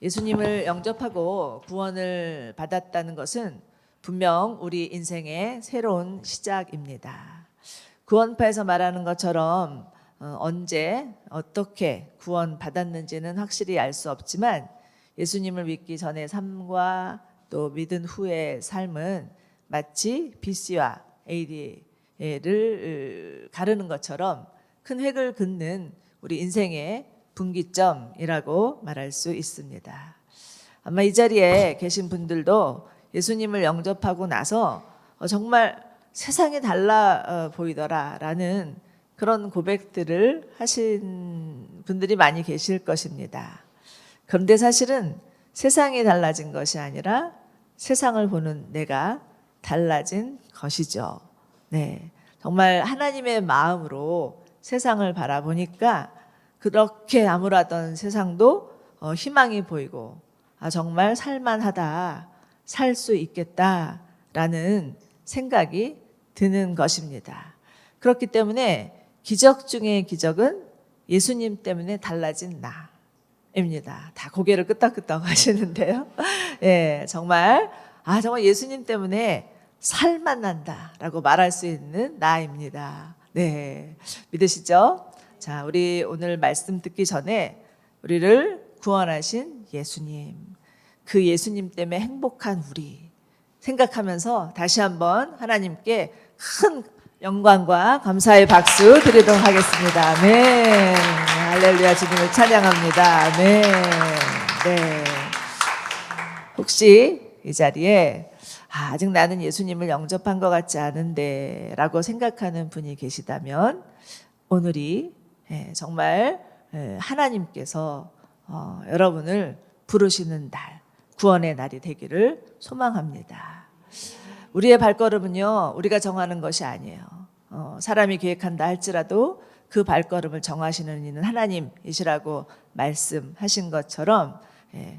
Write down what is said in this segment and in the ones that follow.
예수님을 영접하고 구원을 받았다는 것은 분명 우리 인생의 새로운 시작입니다. 구원파에서 말하는 것처럼 언제 어떻게 구원받았는지는 확실히 알 수 없지만 예수님을 믿기 전의 삶과 또 믿은 후의 삶은 마치 BC와 AD를 가르는 것처럼 큰 획을 긋는 우리 인생의 분기점이라고 말할 수 있습니다. 아마 이 자리에 계신 분들도 예수님을 영접하고 나서 정말 세상이 달라 보이더라라는 그런 고백들을 하신 분들이 많이 계실 것입니다. 그런데 사실은 세상이 달라진 것이 아니라 세상을 보는 내가 달라진 것이죠. 네, 정말 하나님의 마음으로 세상을 바라보니까 그렇게 암울하던 세상도 희망이 보이고 정말 살만하다, 살 수 있겠다라는 생각이 드는 것입니다. 그렇기 때문에 기적 중의 기적은 예수님 때문에 달라진 나입니다. 다 고개를 끄덕끄덕 하시는데요. 예, 정말 예수님 때문에 살만난다라고 말할 수 있는 나입니다. 네, 믿으시죠? 자, 우리 오늘 말씀 듣기 전에 우리를 구원하신 예수님, 그 예수님 때문에 행복한 우리 생각하면서 다시 한번 하나님께 큰 영광과 감사의 박수 드리도록 하겠습니다. 아멘. 할렐루야, 주님을 찬양합니다. 아멘. 네. 혹시 이 자리에 아직 나는 예수님을 영접한 것 같지 않은데 라고 생각하는 분이 계시다면 오늘이 정말 하나님께서 여러분을 부르시는 날, 구원의 날이 되기를 소망합니다. 우리의 발걸음은요, 우리가 정하는 것이 아니에요. 사람이 계획한다 할지라도 그 발걸음을 정하시는 이는 하나님이시라고 말씀하신 것처럼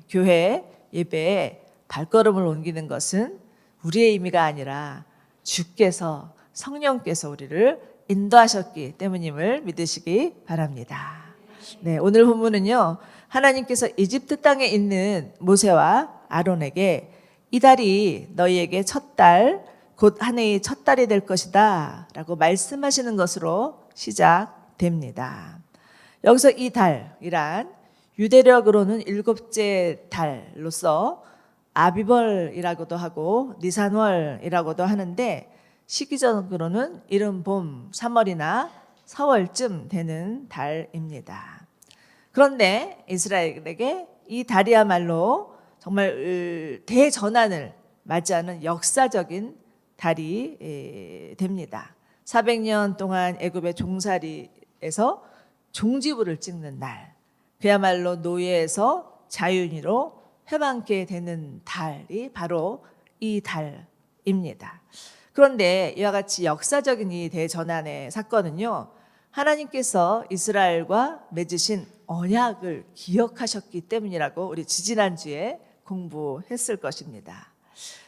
교회 예배에 발걸음을 옮기는 것은 우리의 의미가 아니라 주께서, 성령께서 우리를 인도하셨기 때문임을 믿으시기 바랍니다. 네, 오늘 본문은요, 하나님께서 이집트 땅에 있는 모세와 아론에게 이 달이 너희에게 첫 달, 곧 한 해의 첫 달이 될 것이다 라고 말씀하시는 것으로 시작됩니다. 여기서 이 달이란 유대력으로는 7째 달로서 아비벌이라고도 하고 니산월이라고도 하는데 시기적으로는 이른 봄 3월이나 4월쯤 되는 달입니다. 그런데 이스라엘에게 이 달이야말로 정말 대전환을 맞이하는 역사적인 달이 됩니다. 400년 동안 애굽의 종살이에서 종지부를 찍는 날, 그야말로 노예에서 자유인으로 해방케 되는 달이 바로 이 달입니다. 그런데 이와 같이 역사적인 이 대전환의 사건은요, 하나님께서 이스라엘과 맺으신 언약을 기억하셨기 때문이라고 우리 지지난주에 공부했을 것입니다.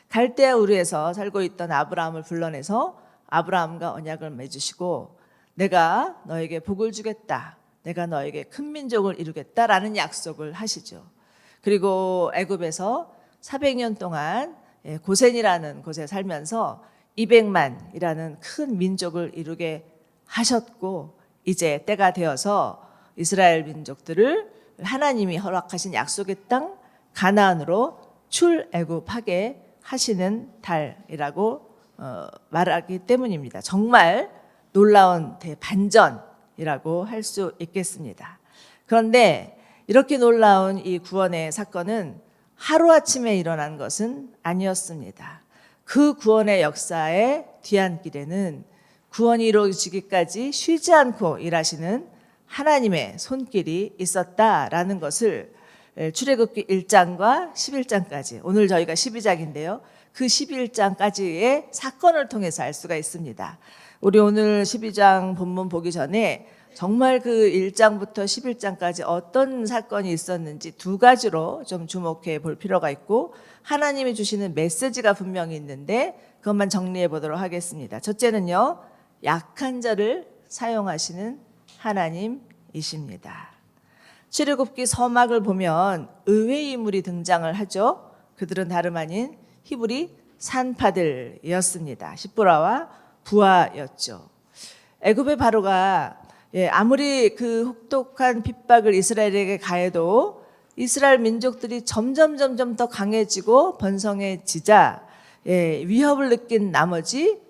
갈대아 우르에서 살고 있던 아브라함을 불러내서 아브라함과 언약을 맺으시고 내가 너에게 복을 주겠다, 내가 너에게 큰 민족을 이루겠다라는 약속을 하시죠. 그리고 애굽에서 400년 동안 고센이라는 곳에 살면서 200만이라는 큰 민족을 이루게 하셨고 이제 때가 되어서 이스라엘 민족들을 하나님이 허락하신 약속의 땅 가나안으로 출애굽하게 하시는 달이라고 말하기 때문입니다. 정말 놀라운 대반전이라고 할 수 있겠습니다. 그런데 이렇게 놀라운 이 구원의 사건은 하루아침에 일어난 것은 아니었습니다. 그 구원의 역사의 뒤안길에는 구원이 이루어지기까지 쉬지 않고 일하시는 하나님의 손길이 있었다라는 것을 출애굽기 1장과 11장까지, 오늘 저희가 12장인데요. 그 11장까지의 사건을 통해서 알 수가 있습니다. 우리 오늘 12장 본문 보기 전에 정말 그 1장부터 11장까지 어떤 사건이 있었는지 두 가지로 좀 주목해 볼 필요가 있고 하나님이 주시는 메시지가 분명히 있는데 그것만 정리해 보도록 하겠습니다. 첫째는요, 약한 자를 사용하시는 하나님이십니다. 출애굽기 서막을 보면 의외의 인물이 등장을 하죠. 그들은 다름 아닌 히브리 산파들이었습니다. 십보라와 부하였죠. 애굽의 바로가 아무리 그 혹독한 핍박을 이스라엘에게 가해도 이스라엘 민족들이 점점 더 강해지고 번성해지자 위협을 느낀 나머지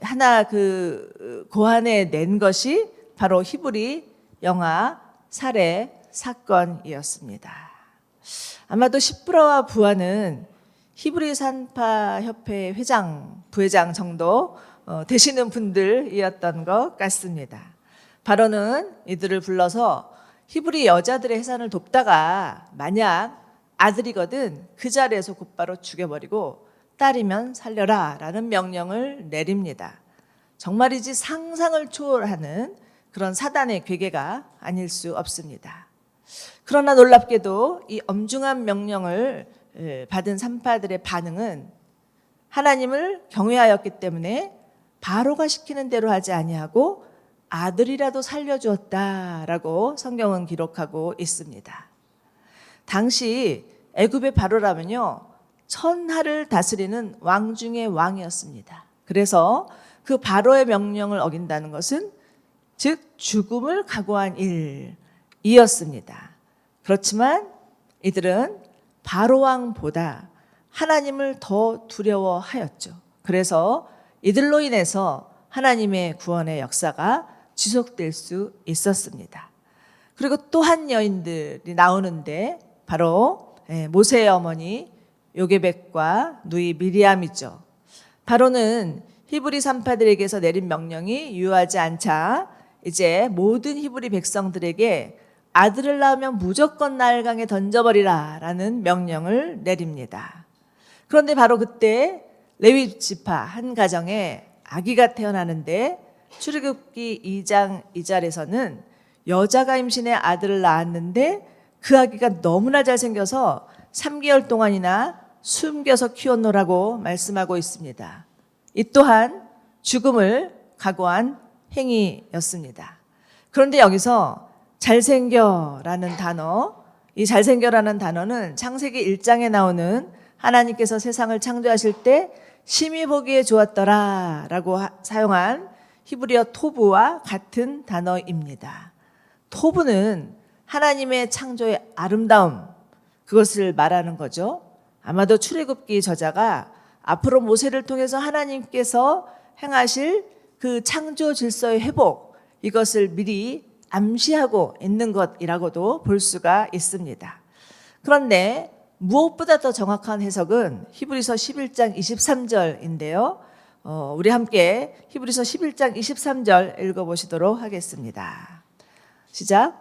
하나 그 고안해 낸 것이 바로 히브리 영아 살해 사건이었습니다. 아마도 십브라와 부하는 히브리 산파 협회 회장, 부회장 정도 되시는 분들이었던 것 같습니다. 바로는 이들을 불러서 히브리 여자들의 해산을 돕다가 만약 아들이거든 그 자리에서 곧바로 죽여버리고 딸이면 살려라 라는 명령을 내립니다. 정말이지 상상을 초월하는 그런 사단의 괴계가 아닐 수 없습니다. 그러나 놀랍게도 이 엄중한 명령을 받은 산파들의 반응은 하나님을 경외하였기 때문에 바로가 시키는 대로 하지 아니하고 아들이라도 살려주었다라고 성경은 기록하고 있습니다. 당시 애굽의 바로라면요, 천하를 다스리는 왕 중의 왕이었습니다. 그래서 그 바로의 명령을 어긴다는 것은 즉 죽음을 각오한 일이었습니다. 그렇지만 이들은 바로 왕보다 하나님을 더 두려워하였죠. 그래서 이들로 인해서 하나님의 구원의 역사가 지속될 수 있었습니다. 그리고 또 한 여인들이 나오는데 바로 모세의 어머니 요게벳과 누이 미리암이죠. 바로는 히브리 산파들에게서 내린 명령이 유효하지 않자 이제 모든 히브리 백성들에게 아들을 낳으면 무조건 나일강에 던져버리라 라는 명령을 내립니다. 그런데 바로 그때 레위 지파 한 가정에 아기가 태어나는데 출애굽기 2장 2절에서는 여자가 임신해 아들을 낳았는데 그 아기가 너무나 잘생겨서 3개월 동안이나 숨겨서 키웠노라고 말씀하고 있습니다. 이 또한 죽음을 각오한 행위였습니다. 그런데 여기서 잘생겨라는 단어, 이 잘생겨라는 단어는 창세기 1장에 나오는 하나님께서 세상을 창조하실 때 심히 보기에 좋았더라라고 사용한 히브리어 토브와 같은 단어입니다. 토브는 하나님의 창조의 아름다움, 그것을 말하는 거죠. 아마도 출애굽기 저자가 앞으로 모세를 통해서 하나님께서 행하실 그 창조 질서의 회복, 이것을 미리 암시하고 있는 것이라고도 볼 수가 있습니다. 그런데 무엇보다 더 정확한 해석은 히브리서 11장 23절인데요. 우리 함께 히브리서 11장 23절 읽어보시도록 하겠습니다. 시작.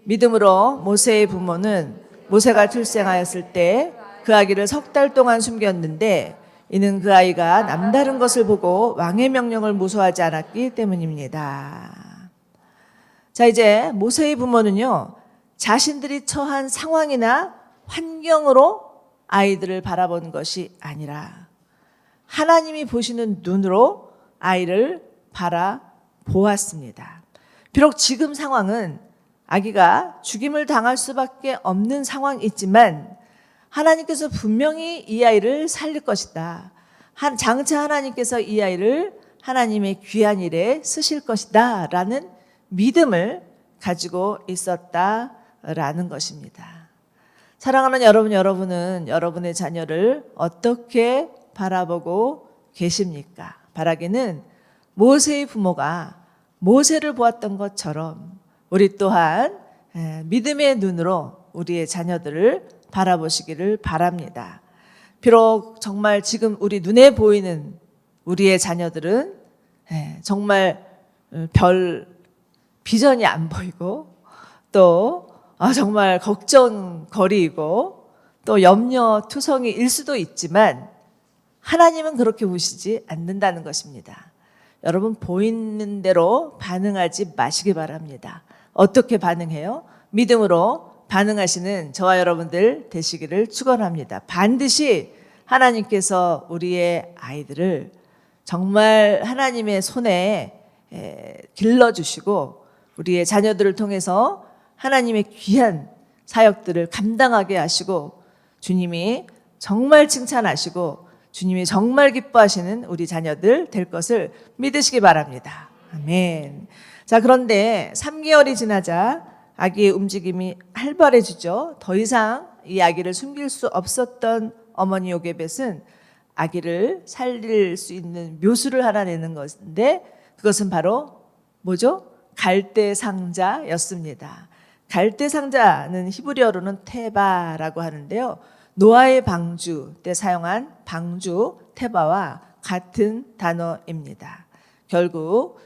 믿음으로 모세의 부모는 모세가 출생하였을 때 그 아기를 3달 동안 숨겼는데 이는 그 아이가 남다른 것을 보고 왕의 명령을 무소하지 않았기 때문입니다. 자, 이제 모세의 부모는요, 자신들이 처한 상황이나 환경으로 아이들을 바라본 것이 아니라 하나님이 보시는 눈으로 아이를 바라보았습니다. 비록 지금 상황은 아기가 죽임을 당할 수밖에 없는 상황이지만 하나님께서 분명히 이 아이를 살릴 것이다. 장차 하나님께서 이 아이를 하나님의 귀한 일에 쓰실 것이다 라는 믿음을 가지고 있었다라는 것입니다. 사랑하는 여러분은 여러분의 자녀를 어떻게 바라보고 계십니까? 바라기는 모세의 부모가 모세를 보았던 것처럼 우리 또한 믿음의 눈으로 우리의 자녀들을 바라보시기를 바랍니다. 비록 정말 지금 우리 눈에 보이는 우리의 자녀들은 정말 별 비전이 안 보이고 또 정말 걱정거리이고 또 염려투성이일 수도 있지만 하나님은 그렇게 보시지 않는다는 것입니다. 여러분, 보이는 대로 반응하지 마시기 바랍니다. 어떻게 반응해요? 믿음으로 반응하시는 저와 여러분들 되시기를 축원합니다. 반드시 하나님께서 우리의 아이들을 정말 하나님의 손에 길러주시고 우리의 자녀들을 통해서 하나님의 귀한 사역들을 감당하게 하시고 주님이 정말 칭찬하시고 주님이 정말 기뻐하시는 우리 자녀들 될 것을 믿으시기 바랍니다. 아멘. 자, 그런데 3개월이 지나자 아기의 움직임이 활발해지죠. 더 이상 이 아기를 숨길 수 없었던 어머니 요게벳은 아기를 살릴 수 있는 묘수를 하나 내는 것인데 그것은 바로 뭐죠? 갈대 상자였습니다. 갈대 상자는 히브리어로는 테바라고 하는데요. 노아의 방주 때 사용한 방주 테바와 같은 단어입니다. 결국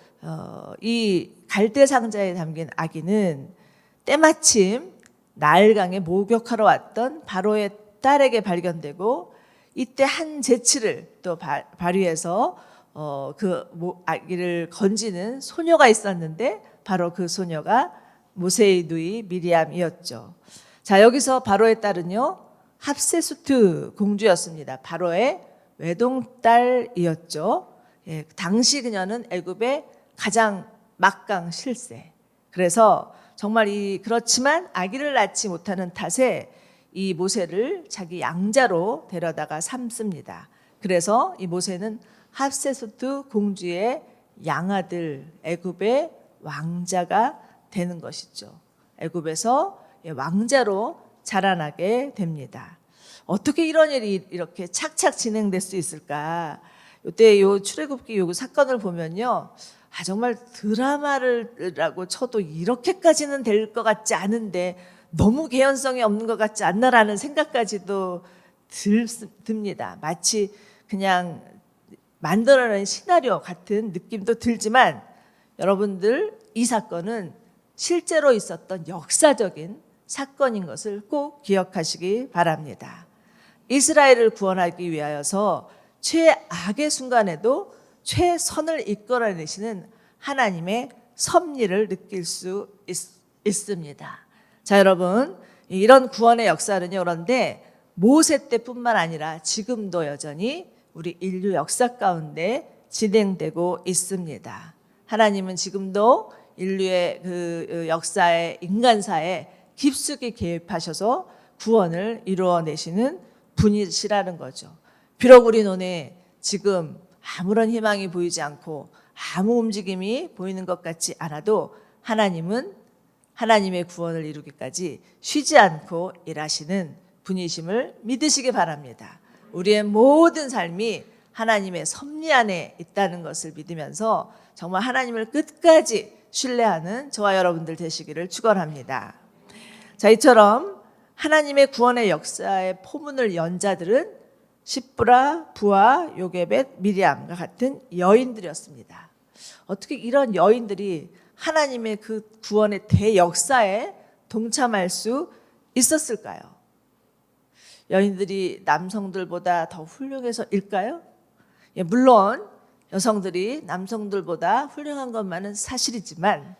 이 갈대 상자에 담긴 아기는 때마침 나일강에 목욕하러 왔던 바로의 딸에게 발견되고 이때 한 재치를 또 발휘해서 그 아기를 건지는 소녀가 있었는데 바로 그 소녀가 모세의 누이 미리암이었죠. 자, 여기서 바로의 딸은요 합세수트 공주였습니다. 바로의 외동딸이었죠. 예, 당시 그녀는 애굽의 가장 막강 실세. 그래서 정말 그렇지만 아기를 낳지 못하는 탓에 이 모세를 자기 양자로 데려다가 삼습니다. 그래서 이 모세는 합세수트 공주의 양아들 애굽의 왕자가 되는 것이죠. 애굽에서 왕자로 자라나게 됩니다. 어떻게 이런 일이 이렇게 착착 진행될 수 있을까? 이때 요 출애굽기 요 사건을 보면요. 정말 드라마라고 쳐도 이렇게까지는 될 것 같지 않은데 너무 개연성이 없는 것 같지 않나라는 생각까지도 듭니다. 마치 그냥 만들어낸 시나리오 같은 느낌도 들지만 여러분들 이 사건은 실제로 있었던 역사적인 사건인 것을 꼭 기억하시기 바랍니다. 이스라엘을 구원하기 위하여서 최악의 순간에도 최선을 이끌어내시는 하나님의 섭리를 느낄 수 있습니다. 자, 여러분, 이런 구원의 역사는요, 그런데 모세 때뿐만 아니라 지금도 여전히 우리 인류 역사 가운데 진행되고 있습니다. 하나님은 지금도 인류의 그 역사의 인간사에 깊숙이 개입하셔서 구원을 이루어내시는 분이시라는 거죠. 비록 우리 눈에 지금 아무런 희망이 보이지 않고 아무 움직임이 보이는 것 같지 않아도 하나님은 하나님의 구원을 이루기까지 쉬지 않고 일하시는 분이심을 믿으시기 바랍니다. 우리의 모든 삶이 하나님의 섭리 안에 있다는 것을 믿으면서 정말 하나님을 끝까지 신뢰하는 저와 여러분들 되시기를 축원합니다. 자, 이처럼 하나님의 구원의 역사의 포문을 연 자들은 십브라, 부하, 요게벳, 미리암과 같은 여인들이었습니다. 어떻게 이런 여인들이 하나님의 그 구원의 대역사에 동참할 수 있었을까요? 여인들이 남성들보다 더 훌륭해서일까요? 예, 물론 여성들이 남성들보다 훌륭한 것만은 사실이지만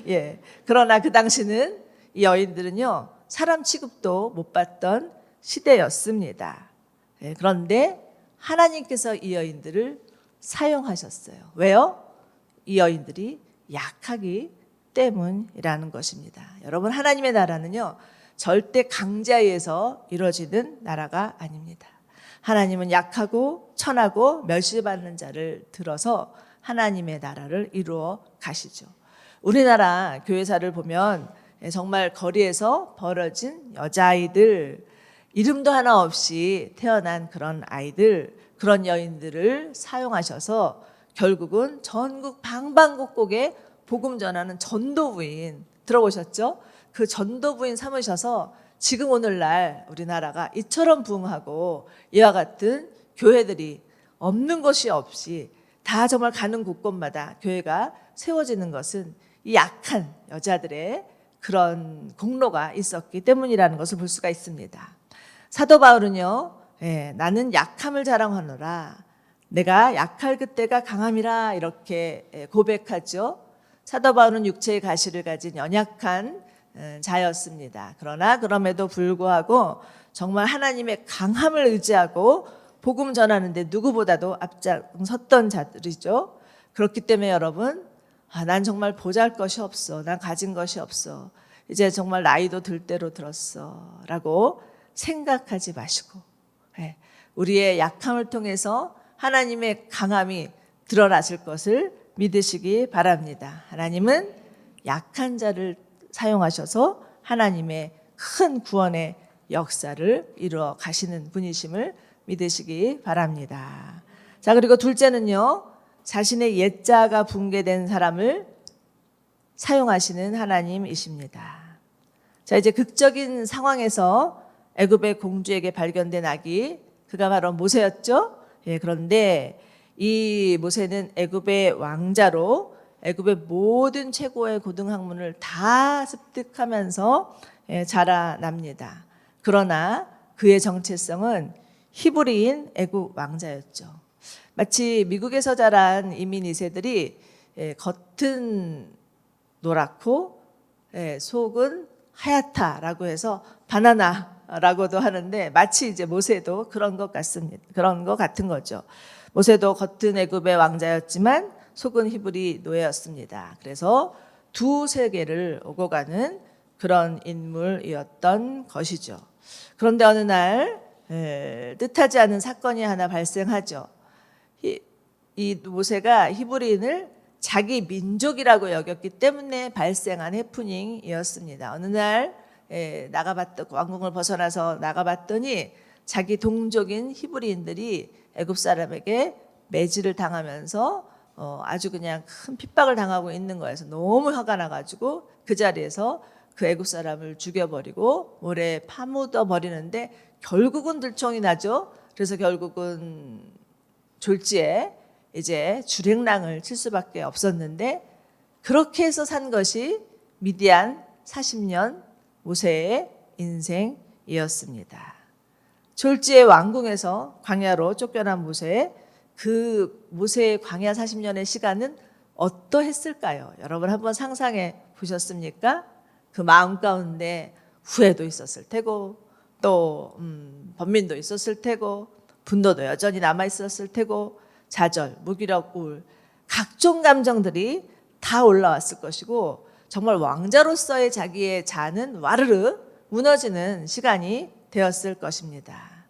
예, 그러나 그 당시는 이 여인들은요 사람 취급도 못 받던 시대였습니다. 예, 그런데 하나님께서 이 여인들을 사용하셨어요. 왜요? 이 여인들이 약하기 때문이라는 것입니다. 여러분, 하나님의 나라는요 절대 강자에 의해서 이루어지는 나라가 아닙니다. 하나님은 약하고 천하고 멸시받는 자를 들어서 하나님의 나라를 이루어 가시죠. 우리나라 교회사를 보면 정말 거리에서 벌어진 여자아이들, 이름도 하나 없이 태어난 그런 아이들, 그런 여인들을 사용하셔서 결국은 전국 방방곡곡에 복음 전하는 전도부인, 들어보셨죠? 그 전도부인 삼으셔서 지금 오늘날 우리나라가 이처럼 부흥하고 이와 같은 교회들이 없는 곳이 없이 다 정말 가는 곳곳마다 교회가 세워지는 것은 이 약한 여자들의 그런 공로가 있었기 때문이라는 것을 볼 수가 있습니다. 사도 바울은요, 나는 약함을 자랑하노라. 내가 약할 그때가 강함이라 이렇게 고백하죠. 사도 바울은 육체의 가시를 가진 연약한 자였습니다. 그러나 그럼에도 불구하고 정말 하나님의 강함을 의지하고 복음 전하는데 누구보다도 앞장섰던 자들이죠. 그렇기 때문에 여러분, 난 정말 보잘 것이 없어. 난 가진 것이 없어. 이제 정말 나이도 들 대로 들었어라고 생각하지 마시고, 우리의 약함을 통해서 하나님의 강함이 드러나실 것을 믿으시기 바랍니다. 하나님은 약한 자를 사용하셔서 하나님의 큰 구원의 역사를 이루어 가시는 분이심을 믿으시기 바랍니다. 자, 그리고 둘째는요, 자신의 옛자가 붕괴된 사람을 사용하시는 하나님이십니다. 자, 이제 극적인 상황에서 애굽의 공주에게 발견된 아기, 그가 바로 모세였죠. 그런데 이 모세는 애굽의 왕자로 애굽의 모든 최고의 고등학문을 다 습득하면서 자라납니다. 그러나 그의 정체성은 히브리인 애굽 왕자였죠. 마치 미국에서 자란 이민 2세들이 겉은 노랗고 속은 하얗다라고 해서 바나나라고도 하는데, 마치 이제 모세도 그런 것 같습니다. 그런 것 같은 거죠. 모세도 겉은 애굽의 왕자였지만 속은 히브리 노예였습니다. 그래서 두 세계를 오고 가는 그런 인물이었던 것이죠. 그런데 어느 날 뜻하지 않은 사건이 하나 발생하죠. 이 모세가 히브리인을 자기 민족이라고 여겼기 때문에 발생한 해프닝이었습니다. 어느 날 왕궁을 벗어나서 나가봤더니 자기 동족인 히브리인들이 애굽 사람에게 매질을 당하면서 아주 그냥 큰 핍박을 당하고 있는 거예요. 너무 화가 나가지고 그 자리에서 그 애굽 사람을 죽여버리고 모래에 파묻어 버리는데 결국은 들통이 나죠. 그래서 결국은 졸지에 이제 주랭랑을 칠 수밖에 없었는데, 그렇게 해서 산 것이 미디안 40년 모세의 인생이었습니다. 졸지에 왕궁에서 광야로 쫓겨난 모세, 그 모세의 광야 40년의 시간은 어떠했을까요? 여러분 한번 상상해 보셨습니까? 그 마음 가운데 후회도 있었을 테고, 또 번민도 있었을 테고, 분노도 여전히 남아 있었을 테고, 좌절, 무기력, 우울, 각종 감정들이 다 올라왔을 것이고, 정말 왕자로서의 자기의 자는 와르르 무너지는 시간이 되었을 것입니다.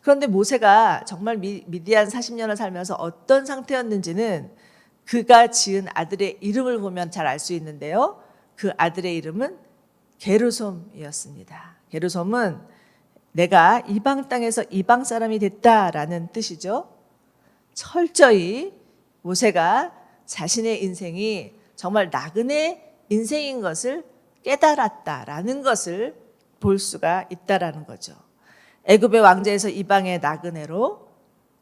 그런데 모세가 정말 미디안 40년을 살면서 어떤 상태였는지는 그가 지은 아들의 이름을 보면 잘 알 수 있는데요. 그 아들의 이름은 게르솜이었습니다. 게르솜은 내가 이방 땅에서 이방 사람이 됐다라는 뜻이죠. 철저히 모세가 자신의 인생이 정말 나그네 인생인 것을 깨달았다라는 것을 볼 수가 있다라는 거죠. 애굽의 왕자에서 이방의 나그네로,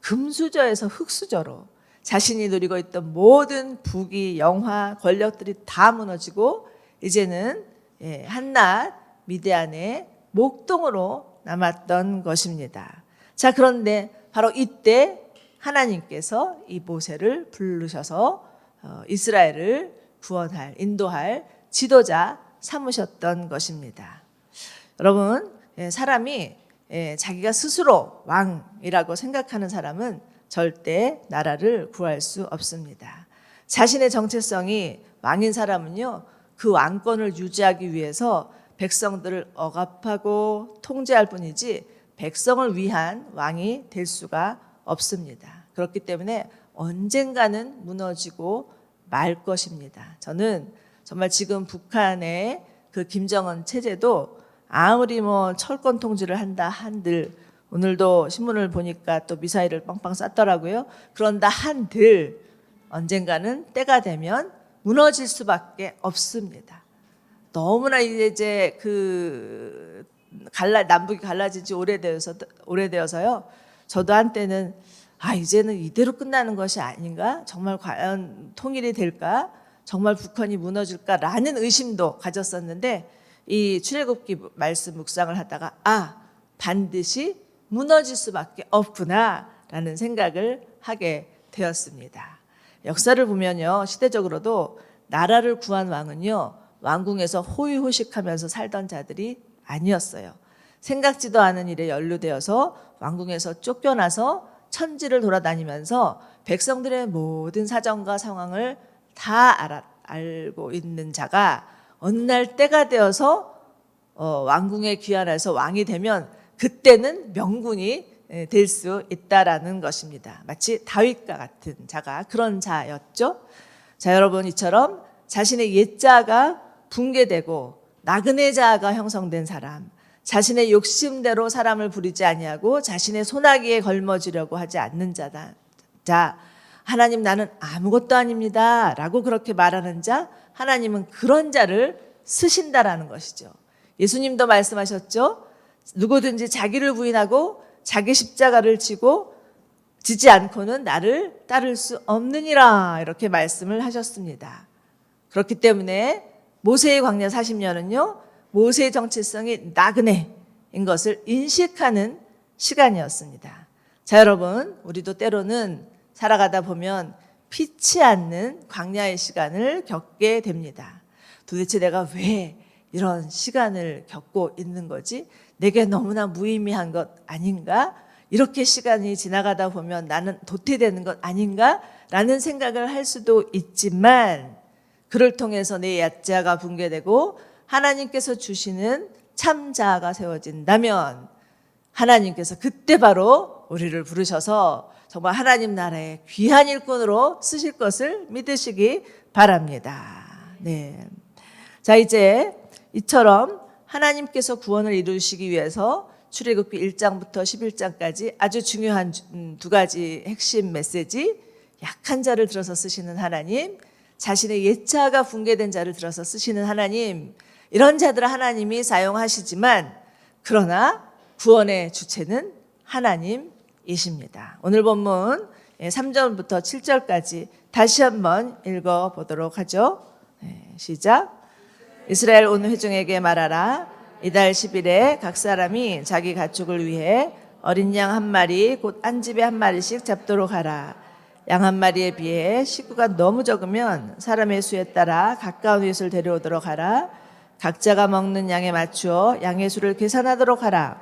금수저에서 흙수저로 자신이 누리고 있던 모든 부귀, 영화, 권력들이 다 무너지고 이제는 한낱 미디안의 목동으로 남았던 것입니다. 자, 그런데 바로 이때 하나님께서 이 모세를 부르셔서 이스라엘을 구원할, 인도할 지도자 삼으셨던 것입니다. 여러분, 사람이 자기가 스스로 왕이라고 생각하는 사람은 절대 나라를 구할 수 없습니다. 자신의 정체성이 왕인 사람은요, 그 왕권을 유지하기 위해서 백성들을 억압하고 통제할 뿐이지 백성을 위한 왕이 될 수가 없습니다. 그렇기 때문에 언젠가는 무너지고 말 것입니다. 저는 정말 지금 북한의 그 김정은 체제도 아무리 철권 통제를 한다 한들, 오늘도 신문을 보니까 또 미사일을 빵빵 쐈더라고요. 그런다 한들 언젠가는 때가 되면 무너질 수밖에 없습니다. 너무나 이제 남북이 갈라진 지 오래되어서요. 저도 한때는 이제는 이대로 끝나는 것이 아닌가? 정말 과연 통일이 될까? 정말 북한이 무너질까라는 의심도 가졌었는데, 이 출애굽기 말씀 묵상을 하다가 반드시 무너질 수밖에 없구나라는 생각을 하게 되었습니다. 역사를 보면요, 시대적으로도 나라를 구한 왕은요, 왕궁에서 호의호식하면서 살던 자들이 아니었어요. 생각지도 않은 일에 연루되어서 왕궁에서 쫓겨나서 천지를 돌아다니면서 백성들의 모든 사정과 상황을 다 알고 있는 자가 어느 날 때가 되어서 왕궁에 귀환해서 왕이 되면 그때는 명군이 될 수 있다라는 것입니다. 마치 다윗과 같은 자가 그런 자였죠. 자, 여러분, 이처럼 자신의 옛자가 붕괴되고 나그네 자가 형성된 사람, 자신의 욕심대로 사람을 부리지 아니하고 자신의 손아귀에 걸머지려고 하지 않는 자다. 자, 하나님 나는 아무것도 아닙니다 라고 그렇게 말하는 자, 하나님은 그런 자를 쓰신다라는 것이죠. 예수님도 말씀하셨죠. 누구든지 자기를 부인하고 자기 십자가를 지지 않고는 나를 따를 수 없느니라, 이렇게 말씀을 하셨습니다. 그렇기 때문에 모세의 광야 40년은요, 모세의 정체성이 나그네인 것을 인식하는 시간이었습니다. 자, 여러분, 우리도 때로는 살아가다 보면 피치 않는 광야의 시간을 겪게 됩니다. 도대체 내가 왜 이런 시간을 겪고 있는 거지? 내게 너무나 무의미한 것 아닌가? 이렇게 시간이 지나가다 보면 나는 도태되는 것 아닌가? 라는 생각을 할 수도 있지만, 그를 통해서 내 옛자가 붕괴되고 하나님께서 주시는 참자아가 세워진다면 하나님께서 그때 바로 우리를 부르셔서 정말 하나님 나라의 귀한 일꾼으로 쓰실 것을 믿으시기 바랍니다. 네. 자, 이제 이처럼 하나님께서 구원을 이루시기 위해서 출애굽기 1장부터 11장까지 아주 중요한 두 가지 핵심 메시지, 약한 자를 들어서 쓰시는 하나님, 자신의 옛자가 붕괴된 자를 들어서 쓰시는 하나님, 이런 자들을 하나님이 사용하시지만 그러나 구원의 주체는 하나님이십니다. 오늘 본문 3절부터 7절까지 다시 한번 읽어보도록 하죠. 시작. 이스라엘 온 회중에게 말하라. 이달 10일에 각 사람이 자기 가축을 위해 어린 양 한 마리 곧 한 집에 한 마리씩 잡도록 하라. 양 한 마리에 비해 식구가 너무 적으면 사람의 수에 따라 가까운 이웃을 데려오도록 하라. 각자가 먹는 양에 맞추어 양의 수를 계산하도록 하라.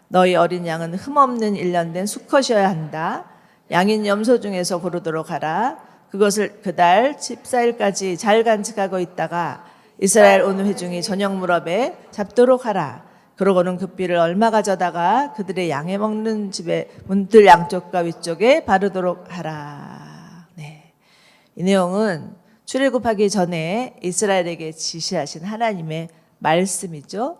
너희 어린 양은 흠없는 일련된 수컷이어야 한다. 양인 염소 중에서 고르도록 하라. 그것을 그달 14일까지 잘 간직하고 있다가 이스라엘 온 회중이 저녁 무렵에 잡도록 하라. 그러고는 급비를 얼마 가져다가 그들의 양에 먹는 집의 문틀 양쪽과 위쪽에 바르도록 하라. 네. 이 내용은 출애굽하기 전에 이스라엘에게 지시하신 하나님의 말씀이죠.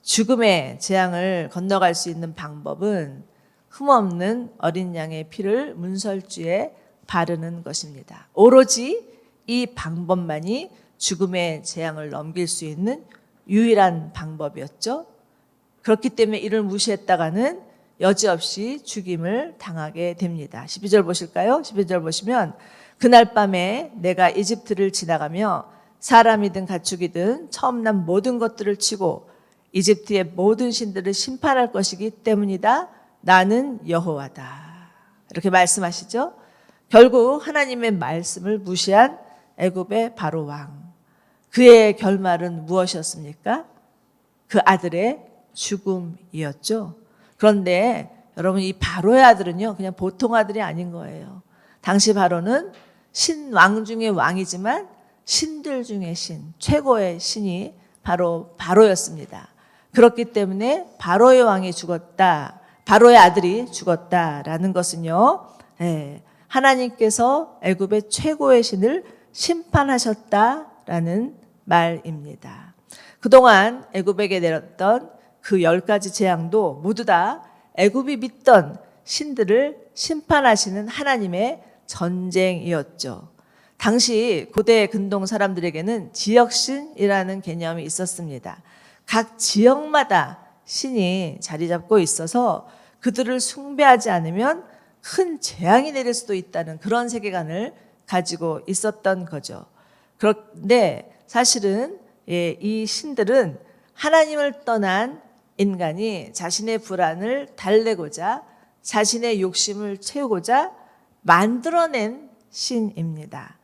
죽음의 재앙을 건너갈 수 있는 방법은 흠없는 어린 양의 피를 문설주에 바르는 것입니다. 오로지 이 방법만이 죽음의 재앙을 넘길 수 있는 유일한 방법이었죠. 그렇기 때문에 이를 무시했다가는 여지없이 죽임을 당하게 됩니다. 12절 보실까요? 12절 보시면 그날 밤에 내가 이집트를 지나가며 사람이든 가축이든 처음 난 모든 것들을 치고 이집트의 모든 신들을 심판할 것이기 때문이다. 나는 여호와다. 이렇게 말씀하시죠. 결국 하나님의 말씀을 무시한 애굽의 바로 왕. 그의 결말은 무엇이었습니까? 그 아들의 죽음이었죠. 그런데 여러분, 이 바로의 아들은요, 그냥 보통 아들이 아닌 거예요. 당시 바로는 신왕 중의 왕이지만 신들 중의 신, 최고의 신이 바로 바로였습니다. 그렇기 때문에 바로의 왕이 죽었다, 바로의 아들이 죽었다라는 것은요, 하나님께서 애굽의 최고의 신을 심판하셨다라는 말입니다. 그동안 애굽에게 내렸던 그 10가지 재앙도 모두 다 애굽이 믿던 신들을 심판하시는 하나님의 전쟁이었죠. 당시 고대 근동 사람들에게는 지역신이라는 개념이 있었습니다. 각 지역마다 신이 자리 잡고 있어서 그들을 숭배하지 않으면 큰 재앙이 내릴 수도 있다는 그런 세계관을 가지고 있었던 거죠. 그런데 사실은 이 신들은 하나님을 떠난 인간이 자신의 불안을 달래고자 자신의 욕심을 채우고자 만들어낸 신입니다.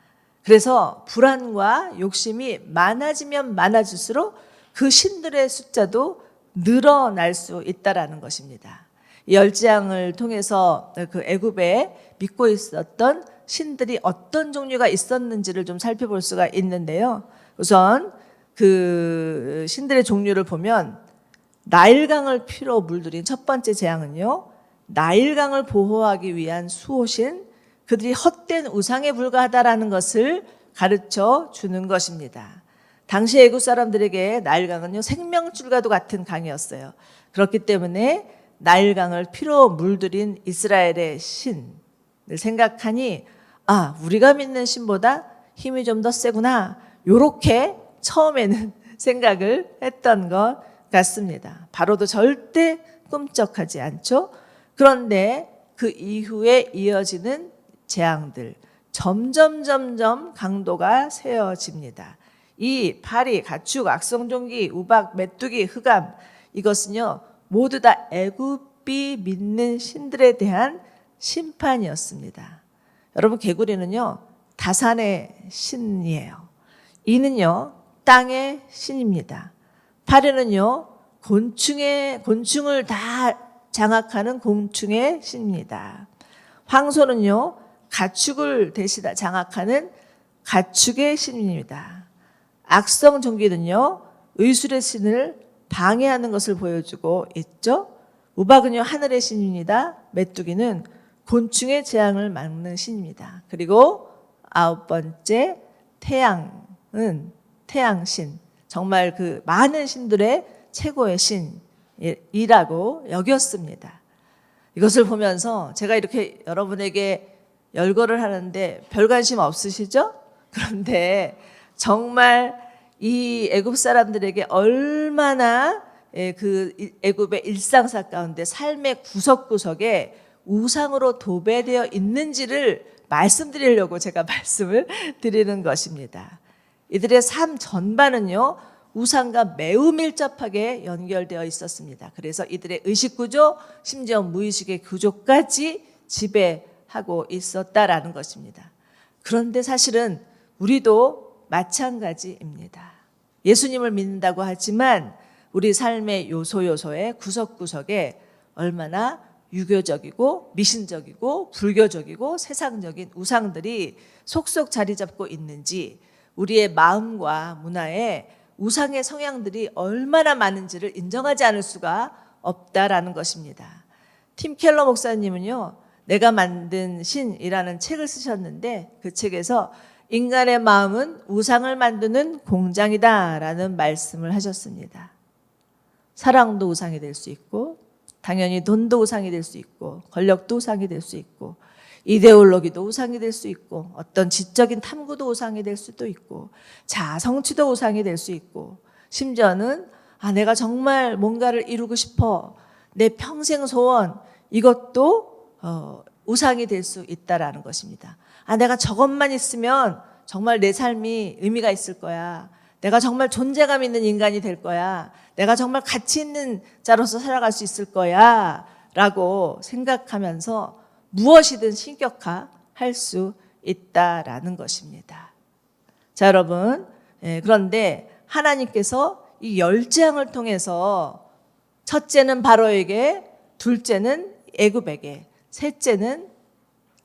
그래서 불안과 욕심이 많아지면 많아질수록 그 신들의 숫자도 늘어날 수 있다라는 것입니다. 이 열지양을 통해서 그 애굽에 믿고 있었던 신들이 어떤 종류가 있었는지를 좀 살펴볼 수가 있는데요. 우선 그 신들의 종류를 보면 나일강을 피로 물들인 첫 번째 재앙은요, 나일강을 보호하기 위한 수호신, 그들이 헛된 우상에 불과하다라는 것을 가르쳐 주는 것입니다. 당시 애국 사람들에게 나일강은요, 생명줄과도 같은 강이었어요. 그렇기 때문에 나일강을 피로 물들인 이스라엘의 신을 생각하니, 아, 우리가 믿는 신보다 힘이 좀 더 세구나, 요렇게 처음에는 생각을 했던 것 같습니다. 바로도 절대 꿈쩍하지 않죠. 그런데 그 이후에 이어지는 재앙들, 점점 강도가 세어집니다. 이 파리, 가축, 악성종기, 우박, 메뚜기, 흑암, 이것은요 모두 다 애굽이 믿는 신들에 대한 심판이었습니다. 여러분, 개구리는요 다산의 신이에요. 이는요 땅의 신입니다. 파리는요 곤충을 다 장악하는 곤충의 신입니다. 황소는요 가축을 장악하는 가축의 신입니다. 악성종기는요 의술의 신을 방해하는 것을 보여주고 있죠. 우박은요 하늘의 신입니다. 메뚜기는 곤충의 재앙을 막는 신입니다. 그리고 9번째 태양은 태양신, 정말 그 많은 신들의 최고의 신이라고 여겼습니다. 이것을 보면서 제가 이렇게 여러분에게 열거를 하는데 별 관심 없으시죠? 그런데 정말 이 애굽 사람들에게 얼마나 그 애굽의 일상사 가운데 삶의 구석구석에 우상으로 도배되어 있는지를 말씀드리려고 제가 말씀을 드리는 것입니다. 이들의 삶 전반은요 우상과 매우 밀접하게 연결되어 있었습니다. 그래서 이들의 의식구조, 심지어 무의식의 구조까지 지배하고 있었다라는 것입니다. 그런데 사실은 우리도 마찬가지입니다. 예수님을 믿는다고 하지만 우리 삶의 요소요소의 구석구석에 얼마나 유교적이고 미신적이고 불교적이고 세상적인 우상들이 속속 자리 잡고 있는지, 우리의 마음과 문화에 우상의 성향들이 얼마나 많은지를 인정하지 않을 수가 없다라는 것입니다. 팀 켈러 목사님은요 내가 만든 신이라는 책을 쓰셨는데, 그 책에서 인간의 마음은 우상을 만드는 공장이다라는 말씀을 하셨습니다. 사랑도 우상이 될 수 있고, 당연히 돈도 우상이 될 수 있고, 권력도 우상이 될 수 있고, 이데올로기도 우상이 될 수 있고, 어떤 지적인 탐구도 우상이 될 수도 있고, 자아 성취도 우상이 될 수 있고, 심지어는 내가 정말 뭔가를 이루고 싶어, 내 평생 소원, 이것도 우상이 될 수 있다라는 것입니다. 내가 저것만 있으면 정말 내 삶이 의미가 있을 거야. 내가 정말 존재감 있는 인간이 될 거야. 내가 정말 가치 있는 자로서 살아갈 수 있을 거야 라고 생각하면서 무엇이든 신격화할 수 있다라는 것입니다. 자, 여러분, 그런데 하나님께서 이 10재앙을 통해서 첫째는 바로에게, 둘째는 애굽에게, 셋째는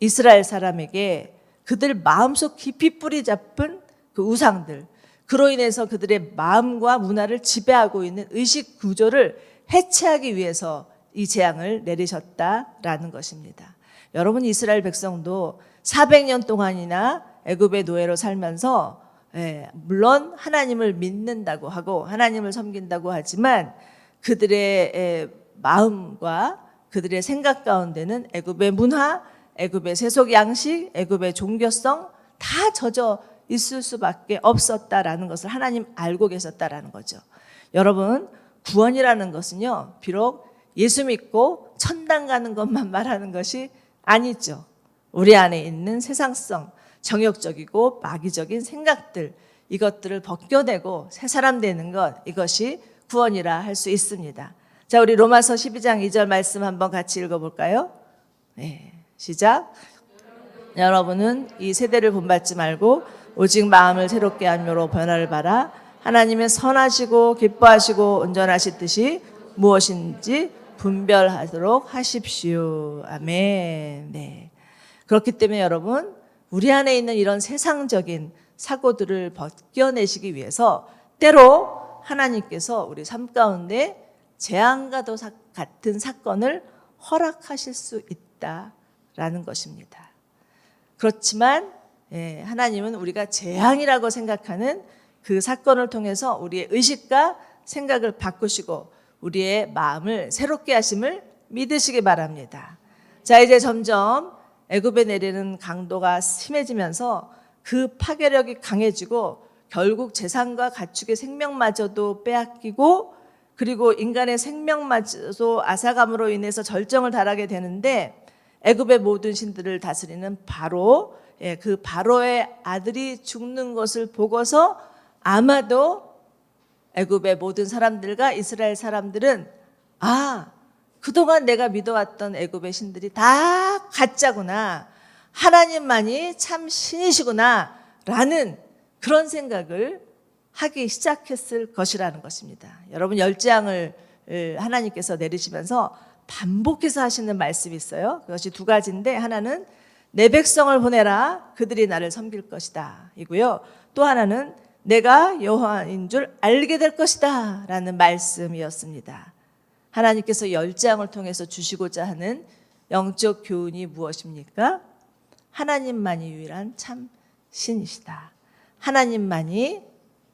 이스라엘 사람에게 그들 마음속 깊이 뿌리 잡은 그 우상들, 그로 인해서 그들의 마음과 문화를 지배하고 있는 의식 구조를 해체하기 위해서 이 재앙을 내리셨다라는 것입니다. 여러분, 이스라엘 백성도 400년 동안이나 애굽의 노예로 살면서 물론 하나님을 믿는다고 하고 하나님을 섬긴다고 하지만 그들의 마음과 그들의 생각 가운데는 애굽의 문화, 애굽의 세속 양식, 애굽의 종교성 다 젖어 있을 수밖에 없었다라는 것을 하나님 알고 계셨다라는 거죠. 여러분, 구원이라는 것은요 비록 예수 믿고 천당 가는 것만 말하는 것이 아니죠. 우리 안에 있는 세상성, 정욕적이고 마귀적인 생각들, 이것들을 벗겨내고 새 사람 되는 것, 이것이 구원이라 할 수 있습니다. 자, 우리 로마서 12장 2절 말씀 한번 같이 읽어볼까요? 네, 시작. 여러분은 이 세대를 본받지 말고 오직 마음을 새롭게 함으로 변화를 바라 하나님의 선하시고 기뻐하시고 온전하신 뜻이 무엇인지 분별하도록 하십시오. 아멘. 네. 그렇기 때문에 여러분, 우리 안에 있는 이런 세상적인 사고들을 벗겨내시기 위해서 때로 하나님께서 우리 삶 가운데 재앙과도 같은 사건을 허락하실 수 있다라는 것입니다. 그렇지만 하나님은 우리가 재앙이라고 생각하는 그 사건을 통해서 우리의 의식과 생각을 바꾸시고 우리의 마음을 새롭게 하심을 믿으시기 바랍니다. 자, 이제 점점 애굽에 내리는 강도가 심해지면서 그 파괴력이 강해지고 결국 재산과 가축의 생명마저도 빼앗기고 그리고 인간의 생명마저도 아사감으로 인해서 절정을 달하게 되는데 애굽의 모든 신들을 다스리는 바로, 그 바로의 아들이 죽는 것을 보고서 아마도 애굽의 모든 사람들과 이스라엘 사람들은 그동안 내가 믿어왔던 애굽의 신들이 다 가짜구나, 하나님만이 참 신이시구나 라는 그런 생각을 하기 시작했을 것이라는 것입니다. 여러분, 열재앙을 하나님께서 내리시면서 반복해서 하시는 말씀이 있어요. 그것이 두 가지인데, 하나는 내 백성을 보내라, 그들이 나를 섬길 것이다 이고요. 또 하나는 내가 여호와인 줄 알게 될 것이다 라는 말씀이었습니다. 하나님께서 열재앙을 통해서 주시고자 하는 영적 교훈이 무엇입니까? 하나님만이 유일한 참 신이시다. 하나님만이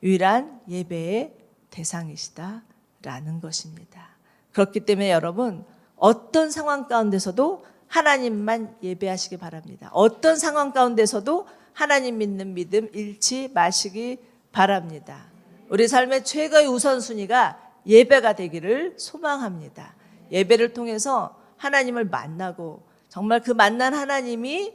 유일한 예배의 대상이시다 라는 것입니다. 그렇기 때문에 여러분, 어떤 상황 가운데서도 하나님만 예배하시기 바랍니다. 어떤 상황 가운데서도 하나님 믿는 믿음 잃지 마시기 바랍니다. 우리 삶의 최고의 우선순위가 예배가 되기를 소망합니다. 예배를 통해서 하나님을 만나고 정말 그 만난 하나님이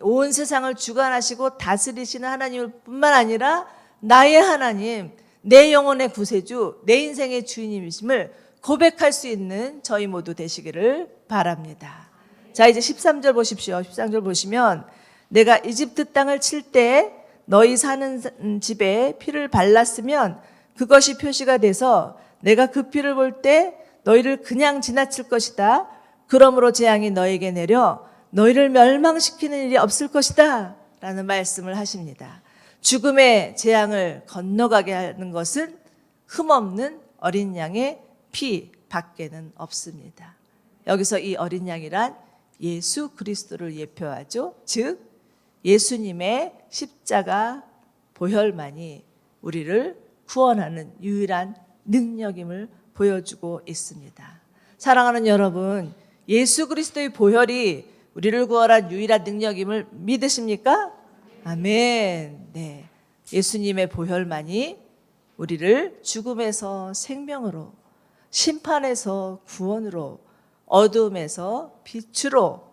온 세상을 주관하시고 다스리시는 하나님을 뿐만 아니라 나의 하나님, 내 영혼의 구세주, 내 인생의 주인님이심을 고백할 수 있는 저희 모두 되시기를 바랍니다. 자, 이제 13절 보십시오. 13절 보시면 내가 이집트 땅을 칠 때 너희 사는 집에 피를 발랐으면 그것이 표시가 돼서 내가 그 피를 볼 때 너희를 그냥 지나칠 것이다. 그러므로 재앙이 너에게 내려 너희를 멸망시키는 일이 없을 것이다 라는 말씀을 하십니다. 죽음의 재앙을 건너가게 하는 것은 흠없는 어린 양의 피 밖에는 없습니다. 여기서 이 어린 양이란 예수 그리스도를 예표하죠. 즉 예수님의 십자가 보혈만이 우리를 구원하는 유일한 능력임을 보여주고 있습니다. 사랑하는 여러분, 예수 그리스도의 보혈이 우리를 구원한 유일한 능력임을 믿으십니까? 아멘. 네, 예수님의 보혈만이 우리를 죽음에서 생명으로, 심판에서 구원으로, 어둠에서 빛으로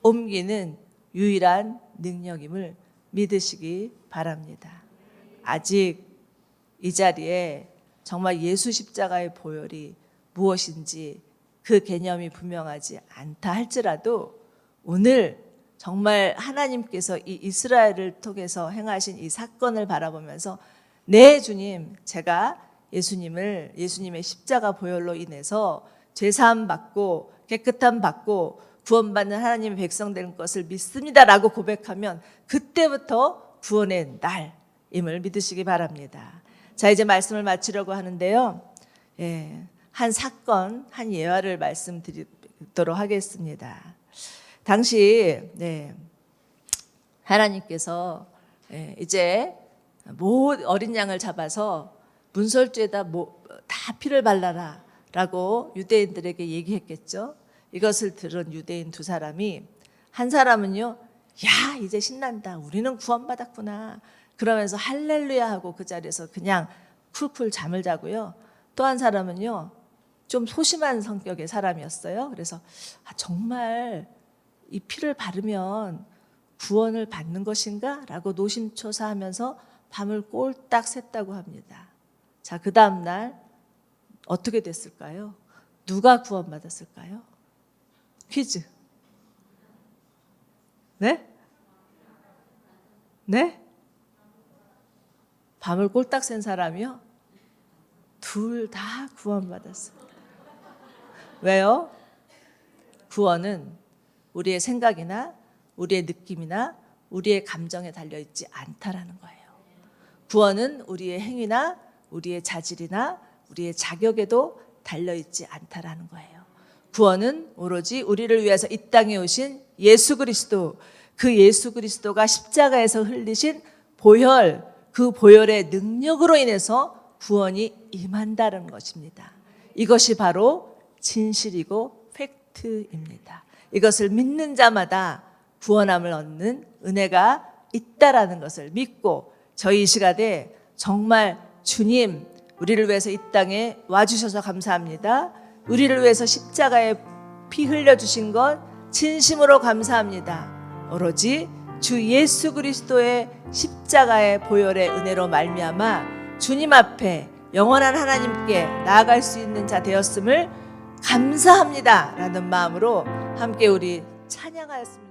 옮기는 유일한 능력임을 믿으시기 바랍니다. 아직 이 자리에 정말 예수 십자가의 보혈이 무엇인지 그 개념이 분명하지 않다 할지라도 오늘 정말 하나님께서 이 이스라엘을 통해서 행하신 이 사건을 바라보면서 네, 주님, 제가 예수님의 십자가 보혈로 인해서 죄사함 받고 깨끗함 받고 구원받는 하나님의 백성 되는 것을 믿습니다라고 고백하면 그때부터 구원의 날임을 믿으시기 바랍니다. 자, 이제 말씀을 마치려고 하는데요. 한 사건, 한 예화를 말씀드리도록 하겠습니다. 당시 하나님께서 이제 어린 양을 잡아서 문설주에다 다 피를 발라라 라고 유대인들에게 얘기했겠죠. 이것을 들은 유대인 두 사람이, 한 사람은요, 야, 이제 신난다, 우리는 구원받았구나 그러면서 할렐루야 하고 그 자리에서 그냥 쿨쿨 잠을 자고요. 또 한 사람은요, 좀 소심한 성격의 사람이었어요. 그래서 정말 이 피를 바르면 구원을 받는 것인가? 라고 노심초사하면서 밤을 꼴딱 샜다고 합니다. 자, 그 다음 날 어떻게 됐을까요? 누가 구원받았을까요? 퀴즈. 네? 네? 밤을 꼴딱 샌 사람이요? 둘 다 구원받았어요. 왜요? 구원은 우리의 생각이나 우리의 느낌이나 우리의 감정에 달려있지 않다라는 거예요. 구원은 우리의 행위나 우리의 자질이나 우리의 자격에도 달려있지 않다라는 거예요. 구원은 오로지 우리를 위해서 이 땅에 오신 예수 그리스도, 그 예수 그리스도가 십자가에서 흘리신 보혈, 그 보혈의 능력으로 인해서 구원이 임한다는 것입니다. 이것이 바로 진실이고 팩트입니다. 이것을 믿는 자마다 구원함을 얻는 은혜가 있다라는 것을 믿고 저희 이 시간에 정말 주님, 우리를 위해서 이 땅에 와주셔서 감사합니다. 우리를 위해서 십자가에 피 흘려주신 것 진심으로 감사합니다. 오로지 주 예수 그리스도의 십자가의 보혈의 은혜로 말미암아 주님 앞에 영원한 하나님께 나아갈 수 있는 자 되었음을 감사합니다 라는 마음으로 함께 우리 찬양하였습니다.